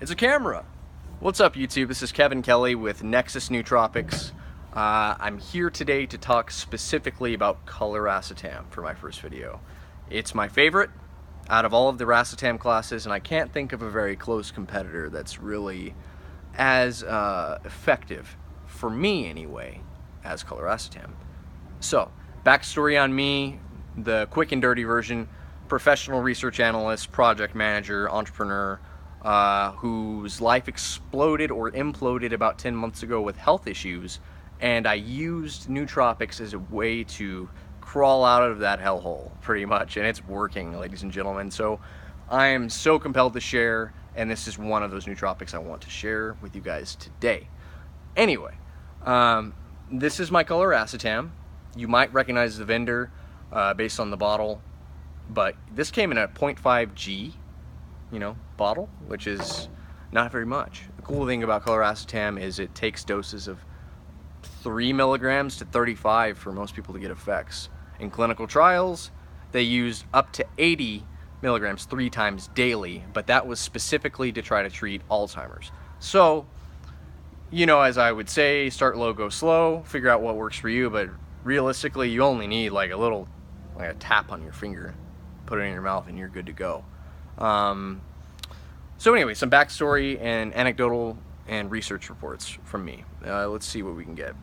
It's a camera. What's up, YouTube? This is Kelley with Nexus Nootropics. I'm here today to talk specifically about Coluracetam for my first video. It's my favorite out of all of the racetam classes, and I can't think of a very close competitor that's really as effective, for me anyway, as Coluracetam. So, backstory on me, the quick and dirty version: professional research analyst, project manager, entrepreneur, whose life exploded or imploded about 10 months ago with health issues, and I used nootropics as a way to crawl out of that hellhole, pretty much, and it's working, ladies and gentlemen. So I am so compelled to share, and this is one of those nootropics I want to share with you guys today. Anyway, this is my Coluracetam. You might recognize the vendor based on the bottle, but this came in a 0.5 G bottle, which is not very much. The cool thing about Coluracetam is it takes doses of 3 milligrams to 35 for most people to get effects. In clinical trials, they used up to 80 milligrams 3 times daily, but that was specifically to try to treat Alzheimer's. So, as I would say, start low, go slow, figure out what works for you, but realistically, you only need like a tap on your finger, put it in your mouth, and you're good to go. So anyway, some backstory and anecdotal and research reports from me. Let's see what we can get.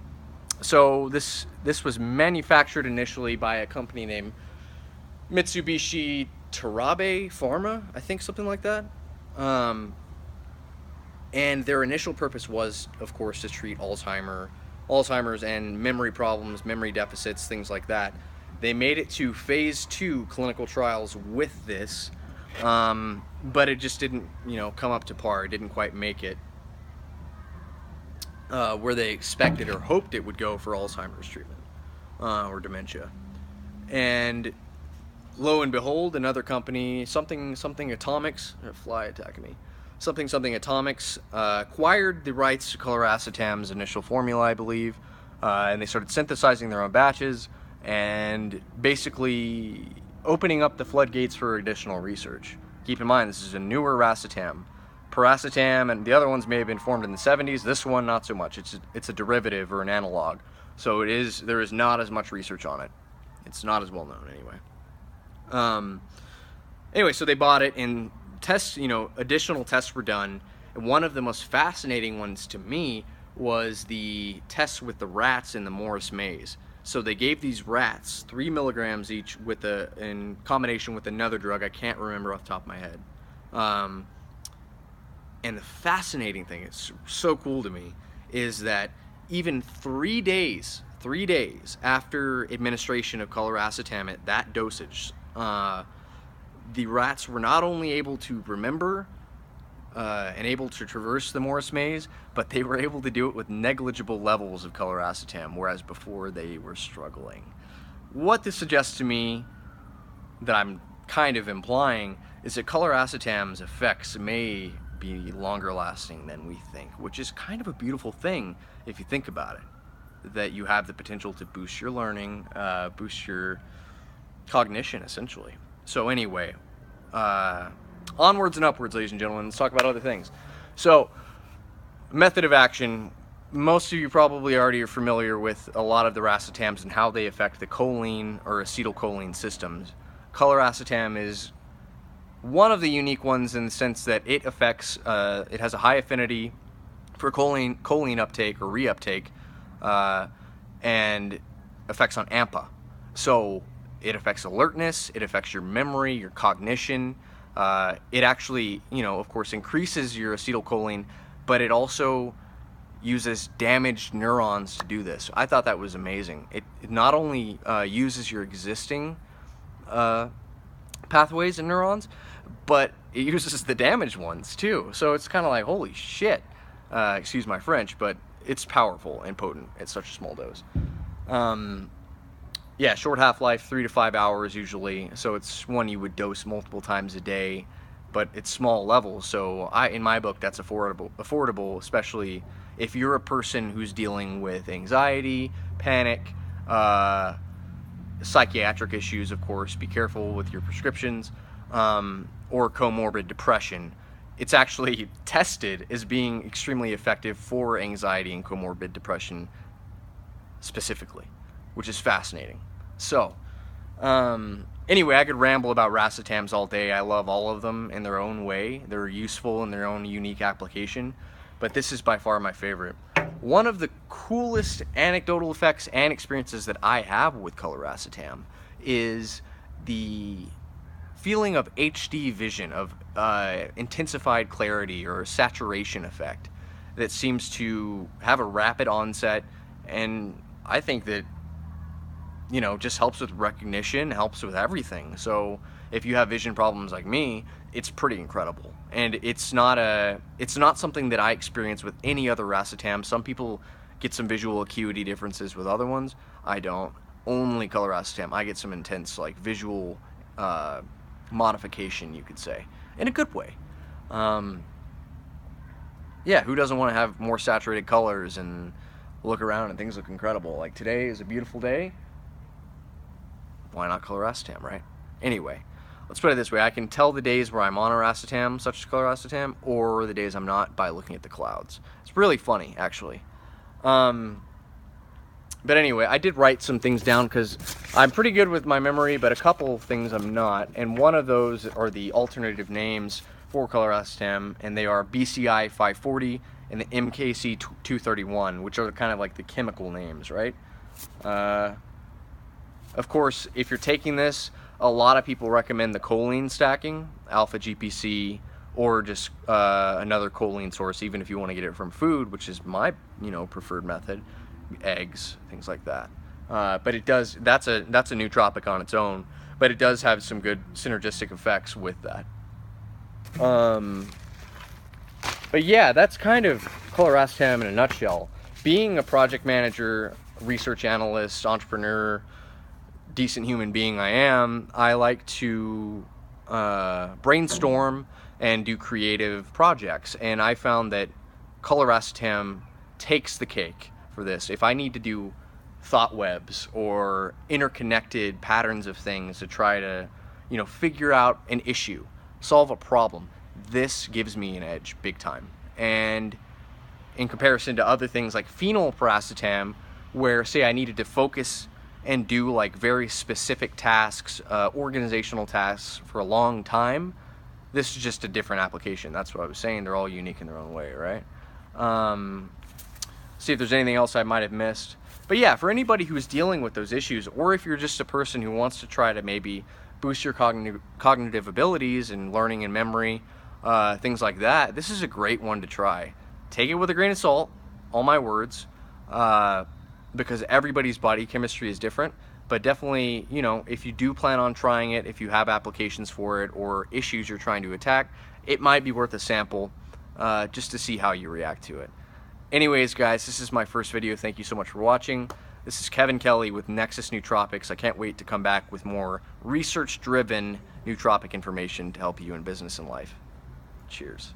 So this was manufactured initially by a company named Mitsubishi Terabe Pharma, I think, something like that. And their initial purpose was, of course, to treat Alzheimer's and memory problems, memory deficits, things like that. They made it to phase 2 clinical trials with this, but it just didn't, come up to par. It didn't quite make it where they expected or hoped it would go for Alzheimer's treatment or dementia. And lo and behold, another company, something Atomics, a fly attacking me, something Atomics, acquired the rights to Coluracetam's initial formula, I believe, and they started synthesizing their own batches and basically opening up the floodgates for additional research. Keep in mind, this is a newer racetam. Piracetam and the other ones may have been formed in the 70s. This one, not so much. It's a derivative or an analog. So there is not as much research on it. It's not as well known anyway. Anyway, so they bought it, and additional tests were done. And one of the most fascinating ones to me was the tests with the rats in the Morris maze. So they gave these rats 3 milligrams each in combination with another drug I can't remember off the top of my head. And the fascinating thing, it's so cool to me, is that even 3 days after administration of Coluracetam at that dosage, the rats were not only able to remember and able to traverse the Morris maze, but they were able to do it with negligible levels of Coluracetam, whereas before they were struggling. What this suggests to me, that I'm kind of implying, is that Coluracetam's effects may be longer lasting than we think, which is kind of a beautiful thing if you think about it, that you have the potential to boost your learning, boost your cognition, essentially. So anyway, onwards and upwards, ladies and gentlemen. Let's talk about other things. So, method of action. Most of you probably already are familiar with a lot of the racetams and how they affect the choline or acetylcholine systems. Coluracetam is one of the unique ones in the sense that it affects, it has a high affinity for choline uptake or reuptake, and effects on AMPA. So it affects alertness, it affects your memory, your cognition. It actually, of course, increases your acetylcholine, but it also uses damaged neurons to do this. I thought that was amazing. It not only uses your existing pathways and neurons, but it uses the damaged ones too. So it's kind of like, holy shit. Excuse my French, but it's powerful and potent at such a small dose. Yeah, short half-life, 3 to 5 hours usually, so it's one you would dose multiple times a day, but it's small levels, so in my book, that's affordable, especially if you're a person who's dealing with anxiety, panic, psychiatric issues, of course. Be careful with your prescriptions, or comorbid depression. it's actually tested as being extremely effective for anxiety and comorbid depression specifically, which is fascinating. So, anyway, I could ramble about racetams all day. I love all of them in their own way. They're useful in their own unique application, but this is by far my favorite. One of the coolest anecdotal effects and experiences that I have with Coluracetam is the feeling of HD vision, of intensified clarity or saturation effect that seems to have a rapid onset, and I think that, you know, just helps with recognition, helps with everything. So if you have vision problems like me, it's pretty incredible. And it's not something that I experience with any other racetam. Some people get some visual acuity differences with other ones. I don't. Only Coluracetam. I get some intense, like, visual modification, you could say, in a good way. Yeah, who doesn't want to have more saturated colors and look around and things look incredible? Like, today is a beautiful day. Why not Coluracetam, right? Anyway, let's put it this way. I can tell the days where I'm on a racetam, such as Coluracetam, or the days I'm not by looking at the clouds. It's really funny, actually. But anyway, I did write some things down because I'm pretty good with my memory, but a couple of things I'm not. And one of those are the alternative names for Coluracetam, and they are BCI 540 and the MKC 231, which are kind of like the chemical names, right? Of course, if you're taking this, a lot of people recommend the choline stacking, alpha GPC, or just another choline source, even if you want to get it from food, which is my, preferred method, eggs, things like that. But it does, that's a nootropic on its own, but it does have some good synergistic effects with that. But yeah, that's kind of Coluracetam in a nutshell. Being a project manager, research analyst, entrepreneur, decent human being I like to brainstorm and do creative projects, and I found that Coluracetam takes the cake for this. If I need to do thought webs or interconnected patterns of things to try to, figure out an issue, solve a problem, this gives me an edge big time. And in comparison to other things like phenylpiracetam, where say I needed to focus and do like very specific tasks, organizational tasks for a long time, this is just a different application. That's what I was saying. They're all unique in their own way, right? See if there's anything else I might have missed. But yeah, for anybody who's dealing with those issues, or if you're just a person who wants to try to maybe boost your cognitive abilities and learning and memory, things like that, this is a great one to try. Take it with a grain of salt, all my words, because everybody's body chemistry is different. But definitely, if you do plan on trying it, if you have applications for it or issues you're trying to attack, it might be worth a sample just to see how you react to it. Anyways, guys, this is my first video. Thank you so much for watching. This is Kevin Kelley with Nexus Nootropics. I can't wait to come back with more research-driven nootropic information to help you in business and life. Cheers.